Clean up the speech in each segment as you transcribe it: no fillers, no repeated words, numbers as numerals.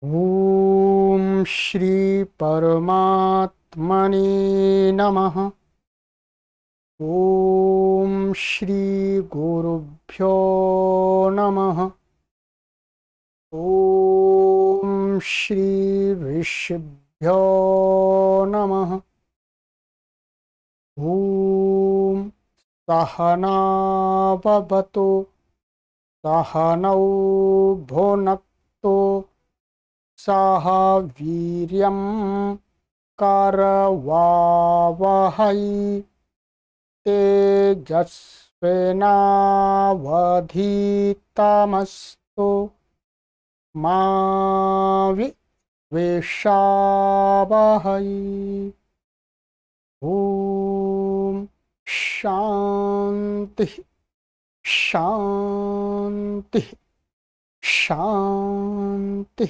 ओम श्री परमात्मने नमः। ओम श्री गुरुभ्यो नमः। ओम श्री ऋषिभ्यो नमः। ओम सहना भवतु सहनौ भुनक्तु सह वीर्यं करवावहै तेजस्विनावधीतमस्तु मा विद्विषावहै। ओम शांति शांति शांति।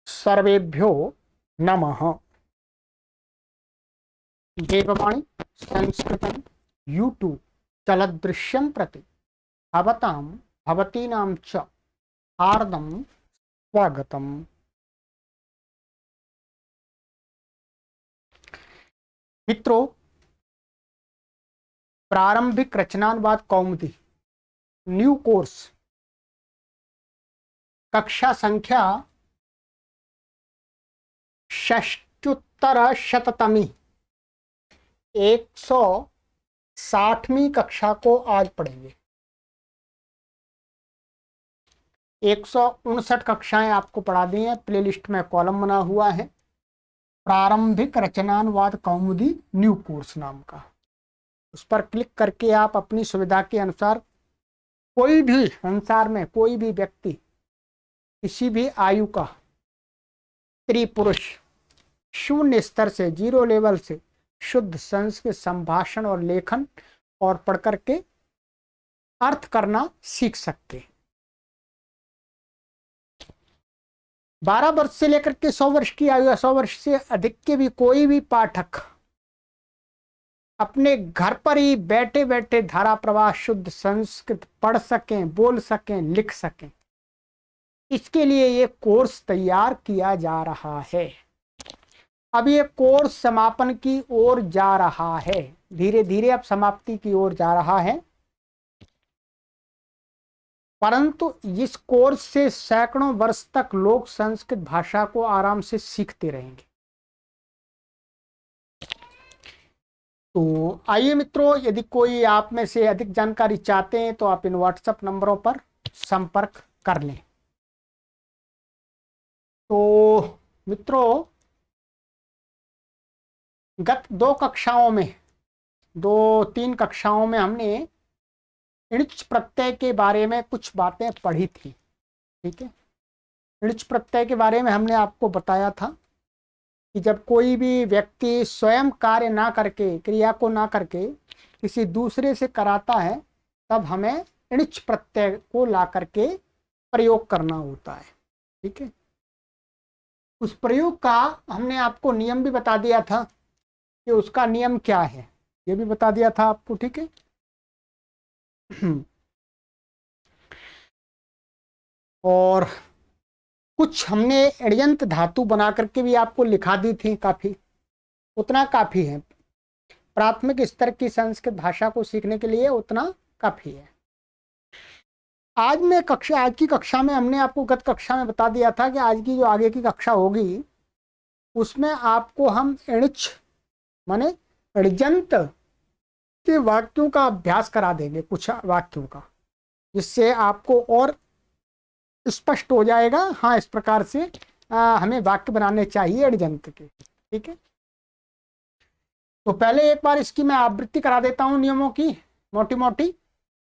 सर्वेभ्यो नमः। देववाणी संस्कृतं यूट्यूब चलदृश्यं प्रति भवतां भवतीनां च हार्दं स्वागतम्। मित्रों, प्रारंभिक रचनानुवाद कौमुदी न्यू कोर्स कक्षा संख्या षष्टोत्तरशततमी 160वीं कक्षा को आज पढ़ेंगे। 159 कक्षाएं आपको पढ़ा दी हैं। प्लेलिस्ट में कॉलम बना हुआ है प्रारंभिक रचनानुवाद कौमुदी न्यू कोर्स नाम का। उस पर क्लिक करके आप अपनी सुविधा के अनुसार कोई भी संसार में कोई भी व्यक्ति किसी भी आयु का स्त्री पुरुष शून्य स्तर से जीरो लेवल से शुद्ध संस्कृत संभाषण और लेखन और पढ़ करके अर्थ करना सीख सकते हैं। 12 वर्ष से लेकर के 100 वर्ष की आयु, 100 वर्ष से अधिक के भी कोई भी पाठक अपने घर पर ही बैठे बैठे धारा प्रवाह शुद्ध संस्कृत पढ़ सकें, बोल सकें, लिख सकें, इसके लिए ये कोर्स तैयार किया जा रहा है। अब ये कोर्स समापन की ओर जा रहा है, धीरे धीरे अब समाप्ति की ओर जा रहा है, परंतु इस कोर्स से सैकड़ों वर्ष तक लोग संस्कृत भाषा को आराम से सीखते रहेंगे। तो आइए मित्रों, यदि कोई आप में से अधिक जानकारी चाहते हैं तो आप इन व्हाट्सएप नंबरों पर संपर्क कर लें। तो मित्रों, गत 2-3 कक्षाओं में हमने इणिच प्रत्यय के बारे में कुछ बातें पढ़ी थी। ठीक है, इणिच प्रत्यय के बारे में हमने आपको बताया था कि जब कोई भी व्यक्ति स्वयं कार्य ना करके, क्रिया को ना करके किसी दूसरे से कराता है, तब हमें इणिच प्रत्यय को ला करके प्रयोग करना होता है। ठीक है, उस प्रयोग का हमने आपको नियम भी बता दिया था कि उसका नियम क्या है, ये भी बता दिया था आपको। ठीक है, और कुछ हमने अण्यंत धातु बना करके भी आपको लिखा दी थी, काफी, उतना काफी है। प्राथमिक स्तर की संस्कृत भाषा को सीखने के लिए उतना काफी है। आज की कक्षा में हमने आपको गत कक्षा में बता दिया था कि आज की जो आगे की कक्षा होगी उसमें आपको हम इणिच माने अण्यंत के वाक्यों का अभ्यास करा देंगे, कुछ वाक्यों का, जिससे आपको और स्पष्ट हो जाएगा। हाँ, इस प्रकार से हमें वाक्य बनाने चाहिए अण्यंत के। ठीक है, तो पहले एक बार इसकी मैं आवृत्ति करा देता हूँ नियमों की, मोटी मोटी,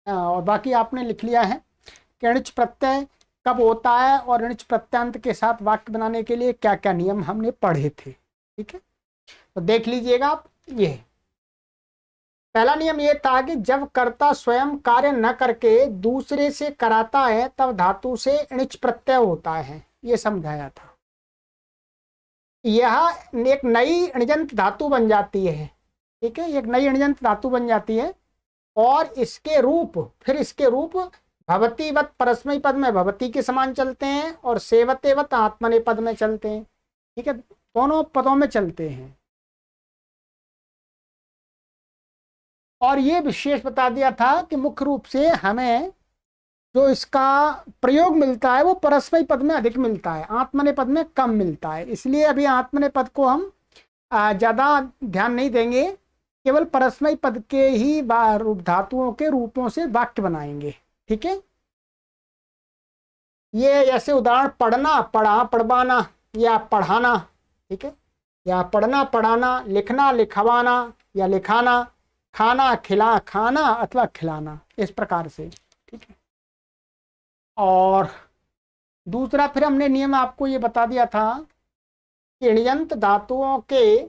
और बाकी आपने लिख लिया है कि इणिच प्रत्यय कब होता है और इणिच प्रत्ययांत के साथ वाक्य बनाने के लिए क्या क्या नियम हमने पढ़े थे। ठीक है, तो देख लीजिएगा आप। ये पहला नियम ये था कि जब कर्ता स्वयं कार्य न करके दूसरे से कराता है तब धातु से इणिच प्रत्यय होता है, ये समझाया था। यह एक नई अण्यंत धातु बन जाती है। ठीक है, एक नई अण्यंत धातु बन जाती है और इसके रूप भवतीवत परस्मै पद में भवती के समान चलते हैं और सेवतेवत आत्मने पद में चलते हैं। ठीक है, दोनों पदों में चलते हैं। और ये विशेष बता दिया था कि मुख्य रूप से हमें जो इसका प्रयोग मिलता है वो परस्मै पद में अधिक मिलता है, आत्मने पद में कम मिलता है। इसलिए अभी आत्मने पद को हम ज्यादा ध्यान नहीं देंगे, केवल परस्मै पद के ही धातुओं के रूपों से वाक्य बनाएंगे। ठीक है, ये जैसे उदाहरण पढ़ना, पढ़ा, पढ़वाना या पढ़ाना। ठीक है, या पढ़ना, पढ़ाना, लिखना, लिखवाना या लिखाना, खाना, खिला, खाना अथवा खिलाना, इस प्रकार से। ठीक है, और दूसरा फिर हमने नियम आपको ये बता दिया था कि णियंत धातुओं के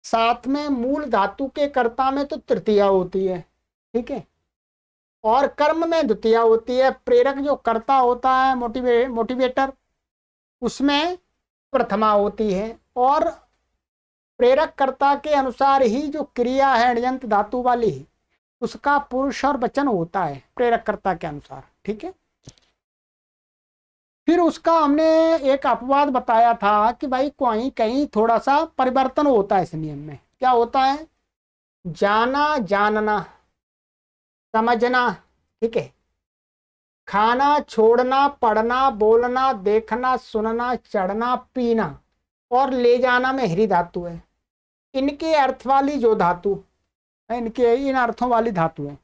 साथ में मूल धातु के कर्ता में तो तृतीया होती है। ठीक है, और कर्म में द्वितीया होती है। प्रेरक जो कर्ता होता है, मोटिवेटर, उसमें प्रथमा होती है। और प्रेरक कर्ता के अनुसार ही जो क्रिया है णियंत धातु वाली, उसका पुरुष और वचन होता है प्रेरक कर्ता के अनुसार। ठीक है, फिर उसका हमने एक अपवाद बताया था कि भाई कहीं कहीं थोड़ा सा परिवर्तन होता है इस नियम में। क्या होता है? जाना, जानना, समझना। ठीक है, खाना, छोड़ना, पढ़ना, बोलना, देखना, सुनना, चढ़ना, पीना और ले जाना में हरि धातु है। इनके अर्थ वाली जो धातु है, इनके इन अर्थों वाली धातु है।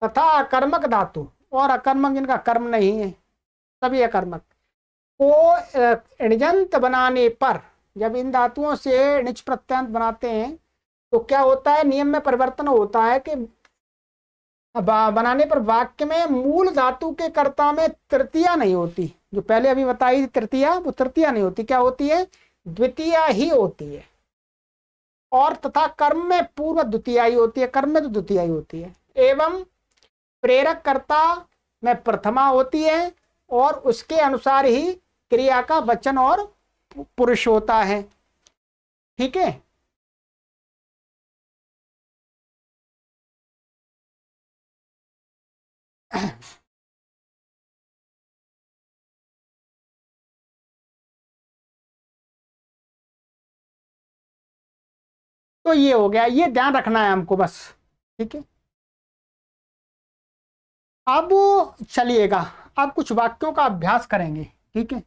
तथा अकर्मक धातु और अकर्मक जिनका कर्म नहीं है, सभी अकर्मक को णिजंत बनाने पर, जब इन धातुओं से णिच प्रत्यंत बनाते हैं तो क्या होता है? नियम में परिवर्तन होता है कि बनाने पर वाक्य में मूल धातु के कर्ता में तृतीया नहीं होती। जो पहले अभी बताई तृतीया, वो तृतीया नहीं होती। क्या होती है? द्वितीया ही होती है। और तथा कर्म में पूर्व द्वितीया ही होती है, कर्म में तो द्वितीया ही होती है। एवं प्रेरक कर्ता में प्रथमा होती है और उसके अनुसार ही क्रिया का वचन और पुरुष होता है। ठीक है, तो ये हो गया, ये ध्यान रखना है हमको बस। ठीक है, अब चलिएगा, अब कुछ वाक्यों का अभ्यास करेंगे। ठीक है,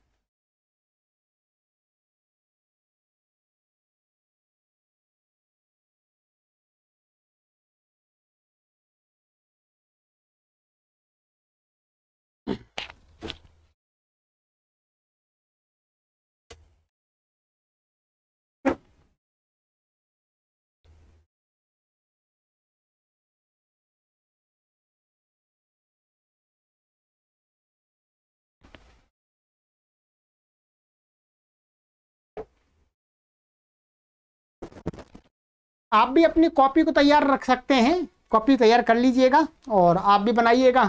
आप भी अपनी कॉपी को तैयार रख सकते हैं, कॉपी तैयार कर लीजिएगा और आप भी बनाइएगा।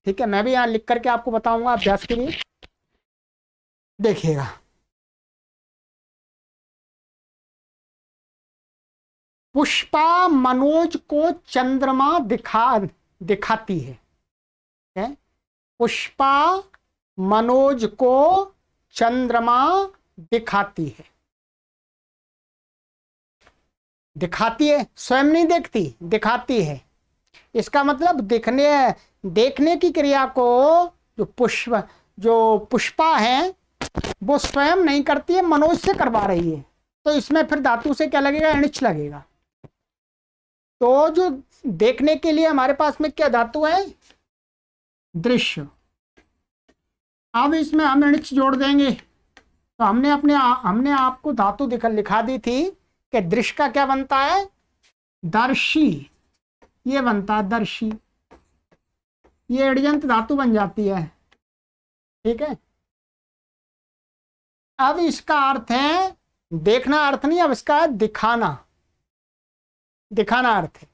ठीक है, मैं भी यहाँ लिख करके आपको बताऊंगा अभ्यास के लिए, देखिएगा। पुष्पा मनोज को चंद्रमा दिखाती है। पुष्पा मनोज को चंद्रमा दिखाती है। दिखाती है, स्वयं नहीं देखती, दिखाती है। इसका मतलब देखने की क्रिया को जो पुष्पा है वो स्वयं नहीं करती है, मनोज से करवा रही है। तो इसमें फिर धातु से क्या लगेगा? णिच लगेगा। तो जो देखने के लिए हमारे पास में क्या धातु है? दृश्य। अब इसमें हम णिच जोड़ देंगे। तो हमने आपको धातु लिखा दी थी कि दृश्य का क्या बनता है? दर्शी। ये बनता है दर्शी, ये ऋजंत धातु बन जाती है। ठीक है, अब इसका अर्थ है देखना, अर्थ नहीं, अब इसका दिखाना, दिखाना अर्थ है।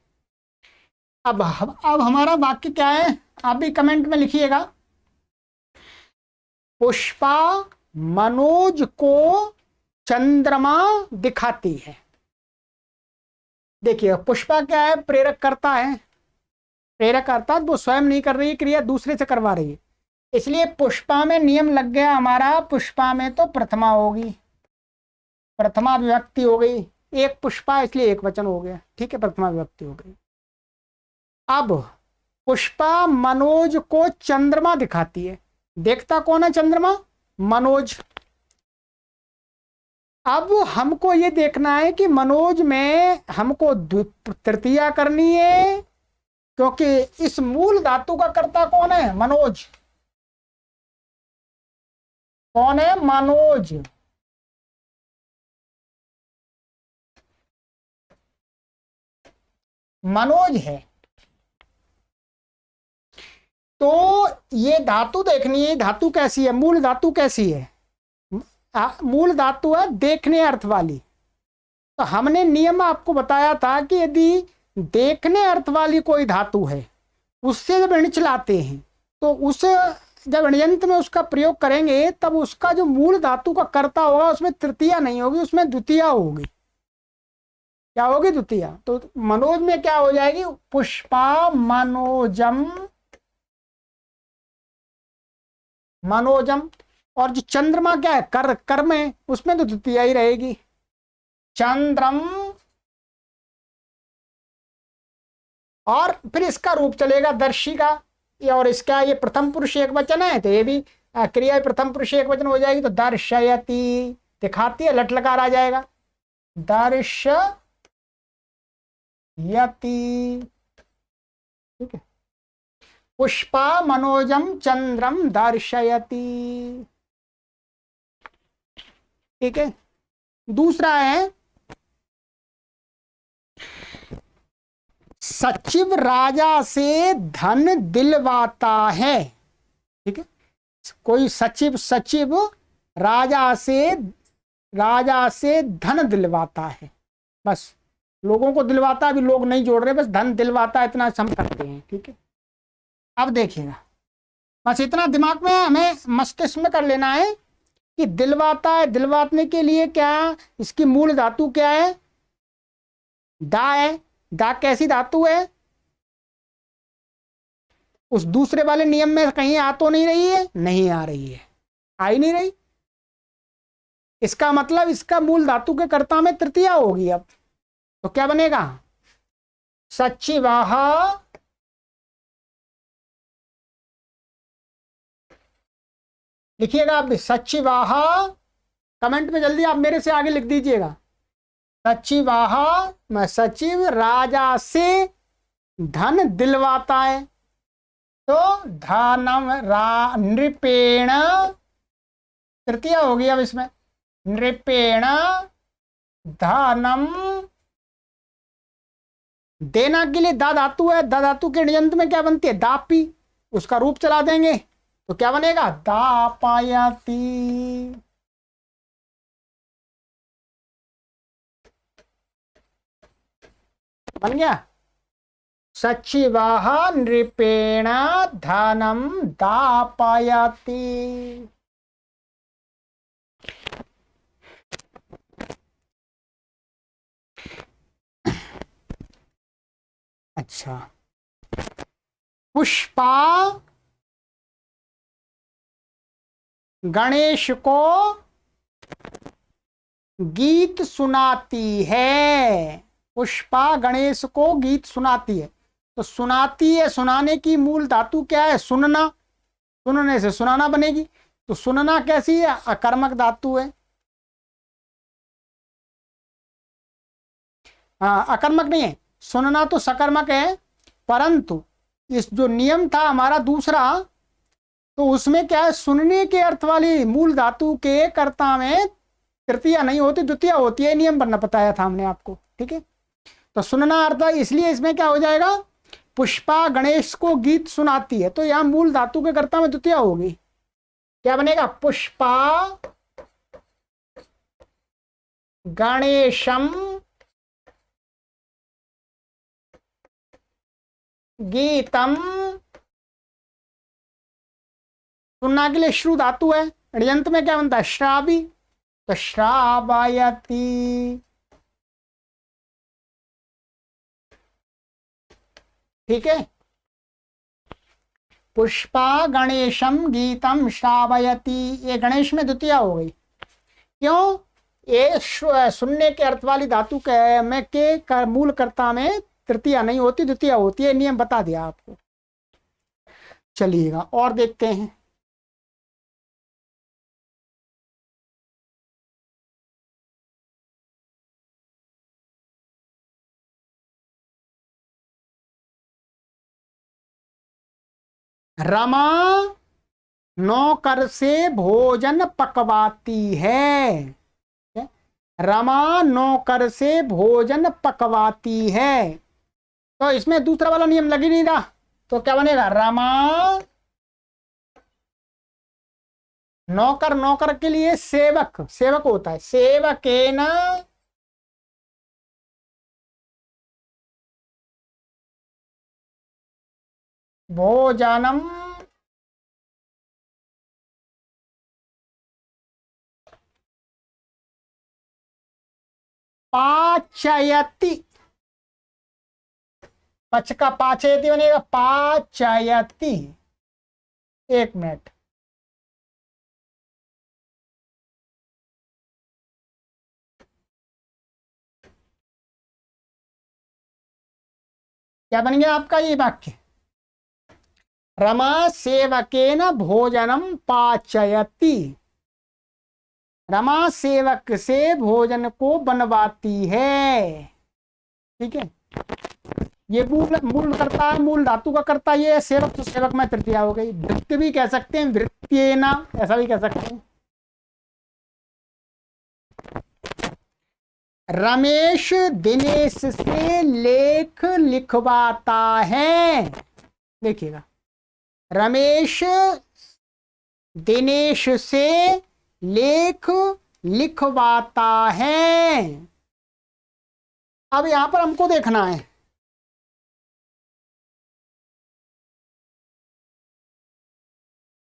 अब हमारा वाक्य क्या है? आप भी कमेंट में लिखिएगा। पुष्पा मनोज को चंद्रमा दिखाती है। देखिए, पुष्पा क्या है? प्रेरक करता है। प्रेरक अर्थात वो स्वयं नहीं कर रही है क्रिया, दूसरे से करवा रही है। इसलिए पुष्पा में नियम लग गया हमारा, पुष्पा में तो प्रथमा होगी, प्रथमा विभक्ति हो गई, एक पुष्पा इसलिए एक वचन हो गया, ठीक है, प्रथमा विभक्ति हो गई। अब पुष्पा मनोज को चंद्रमा दिखाती है, देखता कौन है चंद्रमा? मनोज। अब हमको ये देखना है कि मनोज में हमको तृतीया करनी है, क्योंकि इस मूल धातु का कर्ता कौन है? मनोज। कौन है? मनोज। मनोज है। तो ये धातु देखनी है, धातु कैसी है, मूल धातु कैसी है? मूल धातु है देखने अर्थ वाली। तो हमने नियम आपको बताया था कि यदि देखने अर्थ वाली कोई धातु है, उससे जब ऋण चलाते हैं तो उस जब ऋण्यंत में उसका प्रयोग करेंगे तब उसका जो मूल धातु का कर्ता होगा उसमें तृतीया नहीं होगी, उसमें द्वितीया होगी। क्या होगी? द्वितीया। तो मनोज में क्या हो जाएगी? पुष्पा मनोजम, मनोजम। और जो चंद्रमा क्या है? कर में, उसमें तो द्वितीया ही रहेगी, चंद्रम। और फिर इसका रूप चलेगा दर्शी का, और इसका ये प्रथम पुरुष एक वचन है तो ये भी क्रिया प्रथम पुरुष एक वचन हो जाएगी। तो दर्शयति, दिखाती है, लट लकार आ जाएगा, दर्शयति। ठीक है, पुष्पा मनोजम चंद्रम दर्शयति। ठीक है, दूसरा है सचिव राजा से धन दिलवाता है। ठीक है, कोई सचिव राजा से धन दिलवाता है, बस लोगों को दिलवाता, अभी लोग नहीं जोड़ रहे, बस धन दिलवाता, इतना हम करते हैं। ठीक है, अब देखिएगा, बस इतना दिमाग में हमें मस्तिष्क में कर लेना है कि दिलवाता है, दिलवाने के लिए क्या, इसकी मूल धातु क्या है? दा है। दा कैसी धातु है? उस दूसरे वाले नियम में कहीं आ तो नहीं रही है? नहीं आ रही है, आ ही नहीं रही। इसका मतलब इसका मूल धातु के कर्ता में तृतीया होगी। अब तो क्या बनेगा? सचिवाह, लिखिएगा आप सचिवाह, कमेंट में जल्दी आप मेरे से आगे लिख दीजिएगा। सचिवाह, मैं सचिव राजा से धन दिलवाता है, तो धनम नृपेण, तृतीया होगी अब इसमें, नृपेण धनम। देना के लिए दा धातु है, दा धातु के ऋजंत में क्या बनती है? दापी, उसका रूप चला देंगे तो क्या बनेगा? दापायति। बन गया, सचिवाह नृपेण धनम दापायति। अच्छा, पुष्पा गणेश को गीत सुनाती है, पुष्पा गणेश को गीत सुनाती है। तो सुनाती है, सुनाने की मूल धातु क्या है? सुनना, सुनने से सुनाना बनेगी। तो सुनना कैसी है? अकर्मक धातु है। हाँ, अकर्मक नहीं है, सुनना तो सकर्मक है, परंतु इस जो नियम था हमारा दूसरा, तो उसमें क्या है? सुनने के अर्थ वाली मूल धातु के कर्ता में तृतीया नहीं होती, द्वितीया होती है। नियम बनना बताया था हमने आपको। ठीक है, तो सुनना अर्थ, इसलिए इसमें क्या हो जाएगा? पुष्पा गणेश को गीत सुनाती है, तो यहां मूल धातु के कर्ता में द्वितीया होगी। क्या बनेगा? पुष्पा गणेशम गीतम। सुनना के लिए श्रु धातु है, ऋजंत में क्या बनता है? श्रावी, तो श्रावायति। ठीक है, पुष्पा गणेशम गीतम श्रावयति, ये गणेश में द्वितीया हो गई। क्यों? ये सुनने के अर्थ वाली धातु के में के मूल कर्ता में तृतीया नहीं होती, द्वितीया होती है। नियम बता दिया आपको। चलिएगा और देखते हैं। रमा नौकर से भोजन पकवाती है। रमा नौकर से भोजन पकवाती है, तो इसमें दूसरा वाला नियम लग ही नहीं रहा, तो क्या बनेगा? रमा नौकर, नौकर के लिए सेवक, सेवक होता है। सेवकेन भोजनम पाचयति। पच का पाचयति बनेगा पाचयति। एक मिनट, क्या बन गया आपका ये वाक्य? रमा सेवकेन भोजनम पाचयति। रमा सेवक से भोजन को बनवाती है। ठीक है, ये मूल करता है, मूल धातु का करता ये है सेवक, तो सेवक में तृतीया हो गई। वृत्ति भी कह सकते हैं, वृत्त्येना ऐसा भी कह सकते हैं। रमेश दिनेश से लेख लिखवाता है। देखिएगा, रमेश दिनेश से लेख लिखवाता है। अब यहां पर हमको देखना है,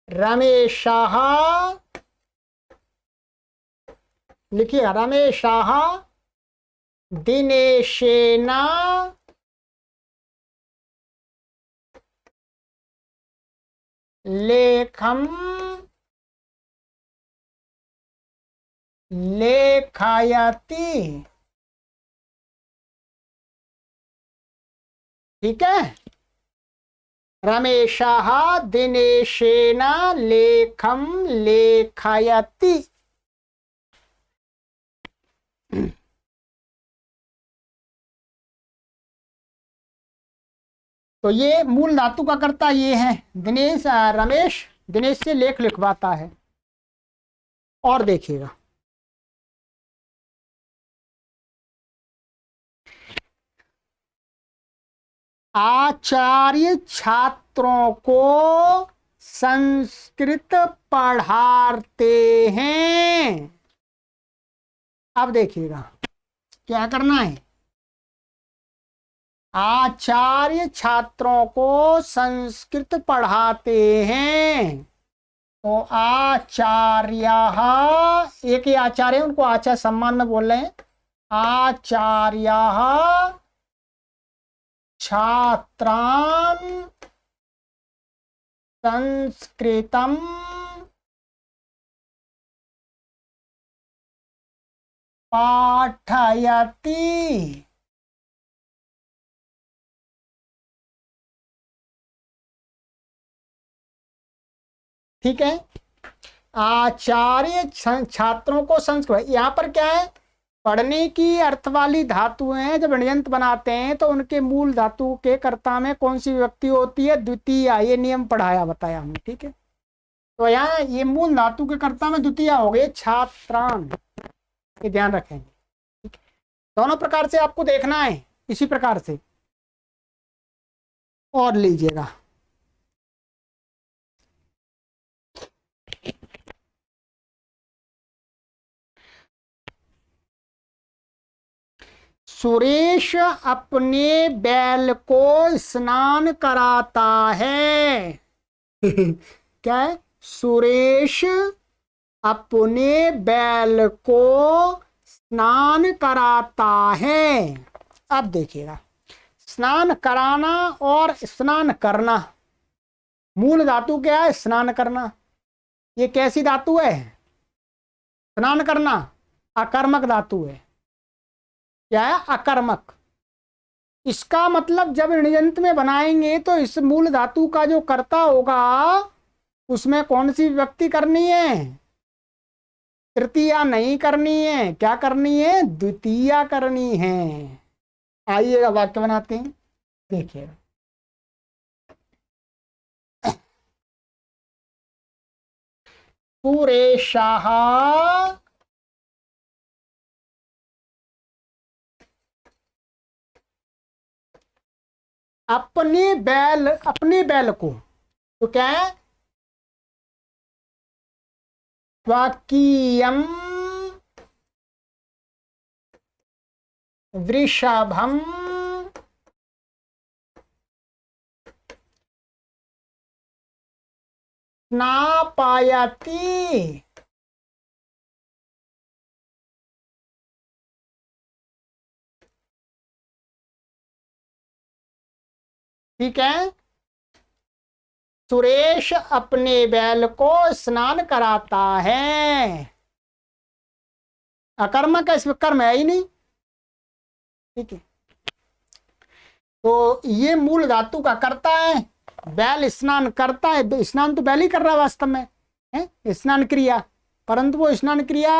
रमेशः, लिखिए रमेशः दिनेशेन लेखम लेखयति। ठीक है, रमेशः दिनेशेन लेखम लेखयति। तो ये मूल धातु का कर्ता ये है दिनेश, रमेश दिनेश से लेख लिखवाता है। और देखिएगा, आचार्य छात्रों को संस्कृत पढ़ाते हैं। अब देखिएगा क्या करना है, आचार्य छात्रों को संस्कृत पढ़ाते हैं। तो आचार्य, एक ही आचार्य है, उनको आचार्य सम्मान में बोल रहे हैं। आचार्य छात्रान संस्कृतम पाठयति। ठीक है, आचार्य छात्रों को संस्कृत, यहां पर क्या है, पढ़ने की अर्थ वाली धातुएं हैं। जब ण्यंत बनाते हैं तो उनके मूल धातु के कर्ता में कौन सी विभक्ति होती है? द्वितीया। ये नियम पढ़ाया बताया हमने। ठीक है, तो यहाँ ये मूल धातु के कर्ता में द्वितीया हो गए छात्रान, ये ध्यान रखेंगे। ठीक है, दोनों प्रकार से आपको देखना है, इसी प्रकार से। और लीजिएगा, सुरेश अपने बैल को स्नान कराता है। क्या है? सुरेश अपने बैल को स्नान कराता है। अब देखिएगा, स्नान कराना और स्नान करना, मूल धातु क्या है? स्नान करना। ये कैसी धातु है? स्नान करना। अकर्मक धातु है। क्या है? अकर्मक। इसका मतलब जब ऋणयंत्र में बनाएंगे तो इस मूल धातु का जो कर्ता होगा उसमें कौन सी विभक्ति करनी है? तृतीया नहीं करनी है। क्या करनी है? द्वितीया करनी है। आइएगा वाक्य बनाते हैं, देखिएगा। सुरेशाः अपने बैल को, तो क्या है? स्वकीयम वृषभम स्नापयति। ठीक है। सुरेश अपने बैल को स्नान कराता है। अकर्मक है, इसमें कर्म है ही नहीं। ठीक है, तो ये मूल धातु का कर्ता है। बैल स्नान करता है, स्नान तो बैल ही कर रहा है वास्तव में, है स्नान क्रिया, परंतु वो स्नान क्रिया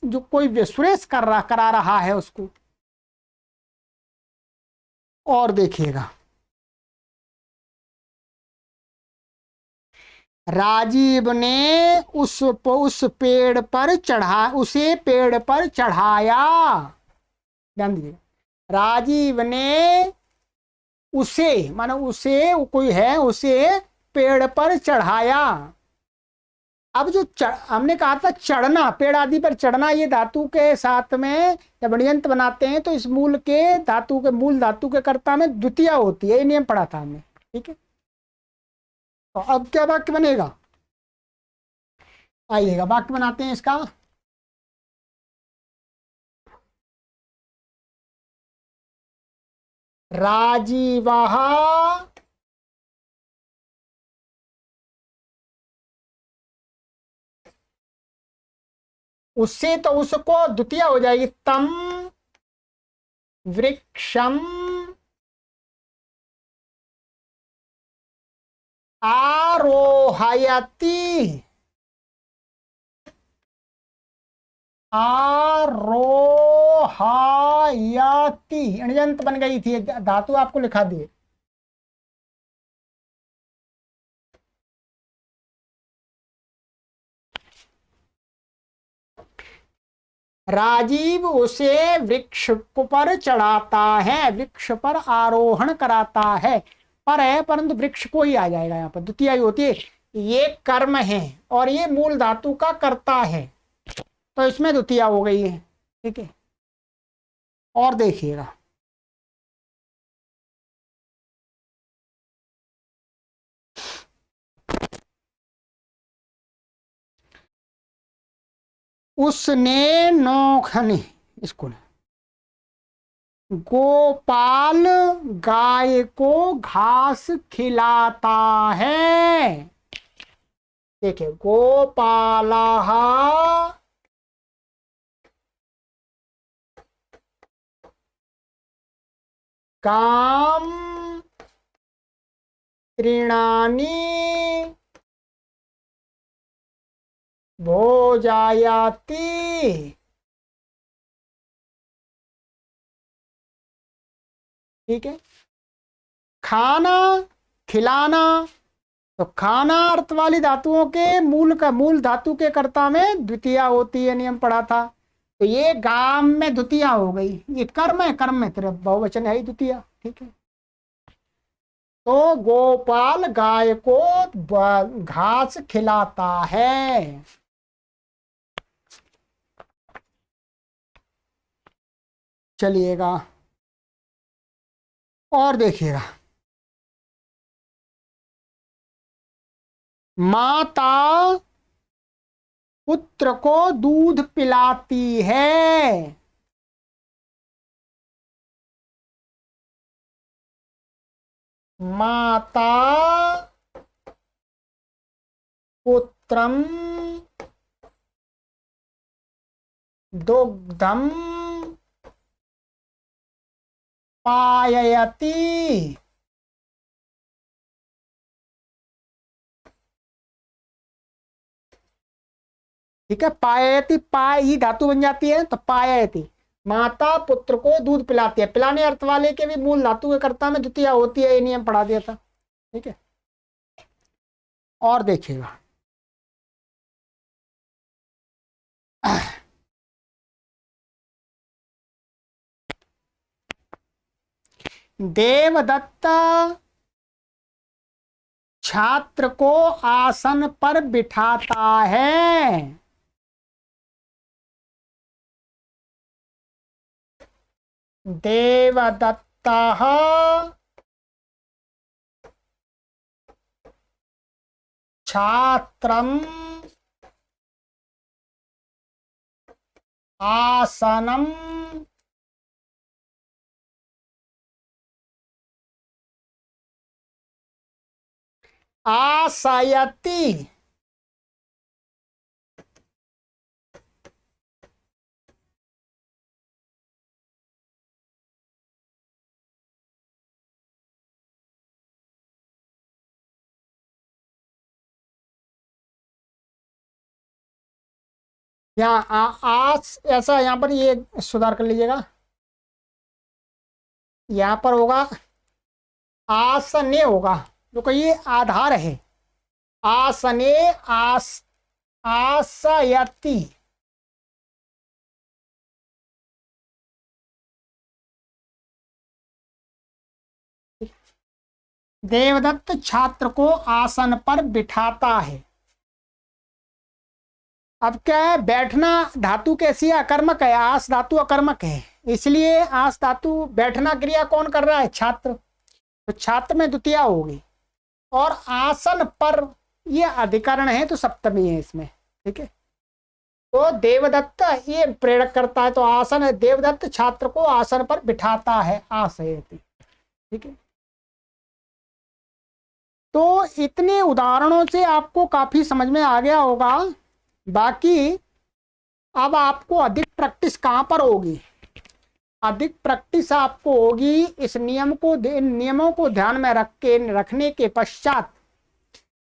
जो कोई सुरेश करा रहा है उसको। और देखिएगा, राजीव ने उस पेड़ पर चढ़ा, उसे पेड़ पर चढ़ाया। ध्यान दीजिए, राजीव ने उसे, मानो उसे कोई है, उसे पेड़ पर चढ़ाया। अब जो हमने कहा था चढ़ना, पेड़ आदि पर चढ़ना, ये धातु के साथ में जब ण्यंत बनाते हैं तो इस मूल के धातु के, मूल धातु के कर्ता में द्वितीया होती है। ये नियम पढ़ा था हमने। ठीक है, तो अब क्या वाक्य बनेगा? आइएगा वाक्य बनाते हैं इसका। राजीवः उससे, तो उसको द्वितीय हो जाएगी, तम वृक्षम आरोहयति। आरोहयति अण्यंत बन गई थी, धातु आपको लिखा दिए। राजीव उसे वृक्ष पर चढ़ाता है, वृक्ष पर आरोहण कराता है। पर है, परंतु वृक्ष को ही आ जाएगा यहाँ पर, द्वितीय ही होती है। ये कर्म है और ये मूल धातु का कर्ता है, तो इसमें द्वितीय हो गई है। ठीक है, और देखिएगा, उसने नौखने, इसको गोपाल गाय को घास खिलाता है। देखिए, गोपालः काम तृणानि भोजायाति। ठीक है, खाना खिलाना, तो खाना अर्थ वाली धातुओं के मूल धातु के कर्ता में द्वितीया होती है, नियम पढ़ा था। तो ये गाम में द्वितीया हो गई, ये कर्म है, कर्म में तरफ बहुवचन है ही द्वितीया। ठीक है, तो गोपाल गाय को घास खिलाता है। चलिएगा और देखिएगा, माता पुत्र को दूध पिलाती है। माता पुत्रम दुग्धम पाययति। ठीक है, पाययति, पाय ही धातु बन जाती है तो पाययति, माता पुत्र को दूध पिलाती है। पिलाने अर्थ वाले के भी मूल धातु के कर्ता में द्वितीया होती है, ये नियम पढ़ा दिया था। ठीक है, और देखिएगा देवदत्त छात्र को आसन पर बिठाता है। देवदत्तः छात्रम आसनम आसयति। यहाँ आस ऐसा, यहाँ पर ये सुधार कर लीजिएगा, यहाँ पर होगा आसने होगा, जो कि ये आधार है। आसने आसयति। देवदत्त छात्र को आसन पर बिठाता है। अब क्या है, बैठना धातु कैसी है, अकर्मक है, आस धातु अकर्मक है, इसलिए आस धातु बैठना क्रिया कौन कर रहा है, छात्र, तो छात्र में द्वितीया होगी। और आसन पर ये अधिकरण है तो सप्तमी है इसमें। ठीक है, तो देवदत्त ये प्रेरक करता है, तो आसन है, देवदत्त छात्र को आसन पर बिठाता है, आसयति। ठीक है, तो इतने उदाहरणों से आपको काफी समझ में आ गया होगा। बाकी अब आपको अधिक प्रैक्टिस कहाँ पर होगी, अधिक प्रैक्टिस आपको होगी इस नियमों को ध्यान में रखने के पश्चात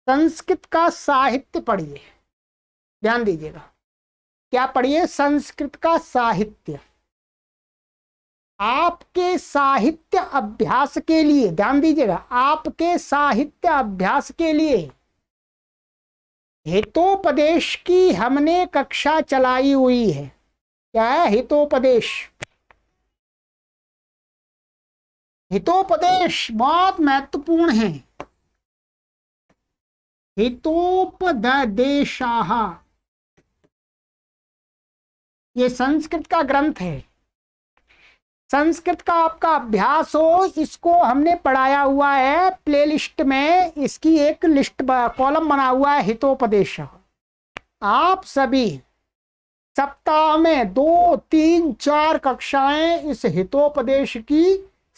संस्कृत का साहित्य पढ़िए। ध्यान दीजिएगा, क्या पढ़िए, संस्कृत का साहित्य। आपके साहित्य अभ्यास के लिए, ध्यान दीजिएगा, आपके साहित्य अभ्यास के लिए हितोपदेश की हमने कक्षा चलाई हुई है। क्या है, हितोपदेश। हितोपदेश बहुत महत्वपूर्ण है। हितोपदेशाः, ये संस्कृत का ग्रंथ है, संस्कृत का आपका अभ्यास हो, इसको हमने पढ़ाया हुआ है प्लेलिस्ट में, इसकी एक लिस्ट कॉलम बना हुआ है हितोपदेश। आप सभी सप्ताह में 2, 3, 4 कक्षाएं इस हितोपदेश की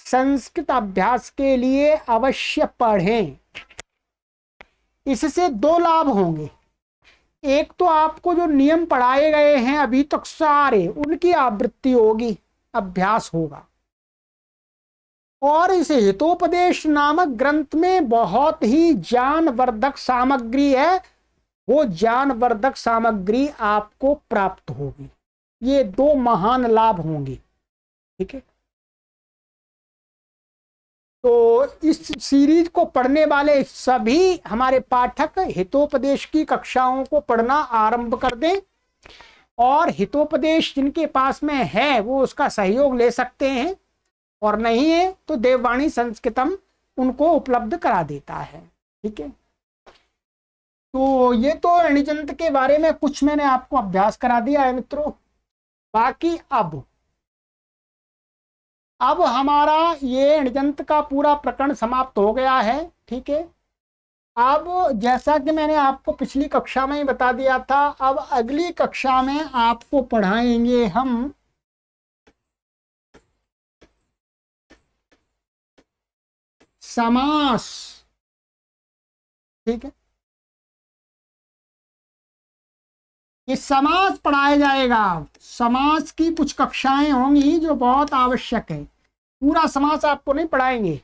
संस्कृत अभ्यास के लिए अवश्य पढ़ें। इससे 2 लाभ होंगे। एक तो आपको जो नियम पढ़ाए गए हैं अभी तक सारे, उनकी आवृत्ति होगी, अभ्यास होगा। और इस हितोपदेश नामक ग्रंथ में बहुत ही ज्ञानवर्धक सामग्री है, वो ज्ञानवर्धक सामग्री आपको प्राप्त होगी। ये 2 महान लाभ होंगे। ठीक है, तो इस सीरीज को पढ़ने वाले सभी हमारे पाठक हितोपदेश की कक्षाओं को पढ़ना आरंभ कर दें, और हितोपदेश जिनके पास में है वो उसका सहयोग ले सकते हैं, और नहीं है तो देववाणी संस्कृतम उनको उपलब्ध करा देता है। ठीक है, तो ये तो ऋणिजंत के बारे में कुछ मैंने आपको अभ्यास करा दिया है मित्रों। बाकी अब हमारा ये ऋणिजंत का पूरा प्रकरण समाप्त हो गया है। ठीक है, अब जैसा कि मैंने आपको पिछली कक्षा में ही बता दिया था, अब अगली कक्षा में आपको पढ़ाएंगे हम समास। ठीक है, कि समास पढ़ाया जाएगा। समास की कुछ कक्षाएं होंगी जो बहुत आवश्यक है। पूरा समास आपको नहीं पढ़ाएंगे,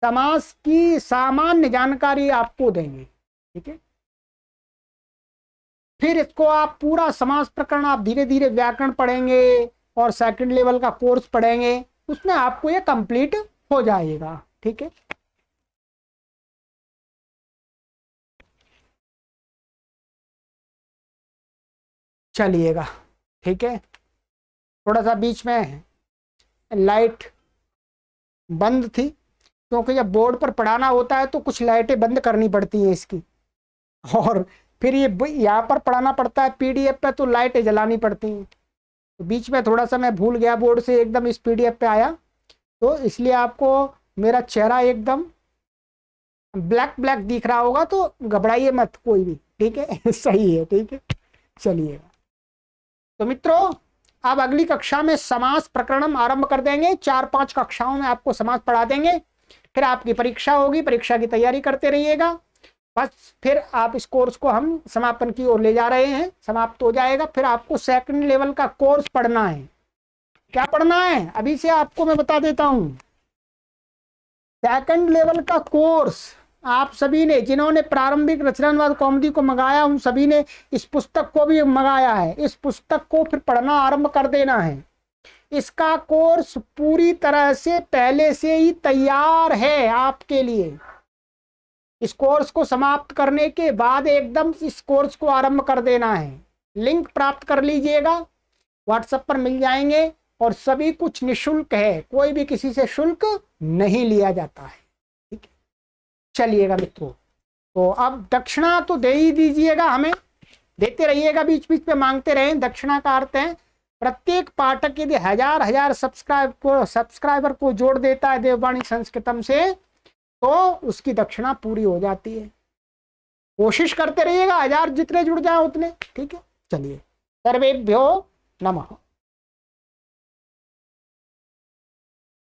समास की सामान्य जानकारी आपको देंगे, ठीक है। फिर इसको आप पूरा समास प्रकरण आप धीरे धीरे व्याकरण पढ़ेंगे और सेकंड लेवल का कोर्स पढ़ेंगे, उसमें आपको ये कंप्लीट हो जाएगा, ठीक है। चलिएगा, ठीक है। थोड़ा सा बीच में लाइट बंद थी, क्योंकि जब बोर्ड पर पढ़ाना होता है तो कुछ लाइटें बंद करनी पड़ती हैं इसकी, और फिर ये यहाँ पर पढ़ाना पड़ता है पीडीएफ पे तो लाइटें जलानी पड़ती हैं। तो बीच में थोड़ा सा मैं भूल गया, बोर्ड से एकदम इस पीडीएफ पे आया, तो इसलिए आपको मेरा चेहरा एकदम ब्लैक ब्लैक दिख रहा होगा, तो घबराइए मत कोई भी, ठीक है। सही है, ठीक है। चलिएगा, तो मित्रों अब अगली कक्षा में समास प्रकरण आरंभ कर देंगे। 4-5 कक्षाओं में आपको समास पढ़ा देंगे, फिर आपकी परीक्षा होगी, परीक्षा की तैयारी करते रहिएगा। बस फिर आप इस कोर्स को हम समापन की ओर ले जा रहे हैं, समाप्त हो जाएगा। फिर आपको सेकंड लेवल का कोर्स पढ़ना है। क्या पढ़ना है अभी से आपको मैं बता देता हूं। सेकंड लेवल का कोर्स आप सभी ने, जिन्होंने प्रारंभिक रचनावाद कॉमेडी को मंगाया, उन सभी ने इस पुस्तक को भी मंगाया है। इस पुस्तक को फिर पढ़ना आरंभ कर देना है। इसका कोर्स पूरी तरह से पहले से ही तैयार है आपके लिए। इस कोर्स को समाप्त करने के बाद एकदम इस कोर्स को आरंभ कर देना है। लिंक प्राप्त कर लीजिएगा, व्हाट्सएप पर मिल जाएंगे, और सभी कुछ निःशुल्क है, कोई भी किसी से शुल्क नहीं लिया जाता है, ठीक है। चलिएगा मित्रों, तो अब दक्षिणा तो दे ही दीजिएगा, हमें देते रहिएगा, बीच बीच पे मांगते रहें। दक्षिणा का अर्थ है प्रत्येक पाठक यदि हजार सब्सक्राइबर को जोड़ देता है देववाणी संस्कृतम से, तो उसकी दक्षिणा पूरी हो जाती है। कोशिश करते रहिएगा, 1000 जितने जुड़ जाए उतने, ठीक है। चलिए, सर्वेभ्यो नमः।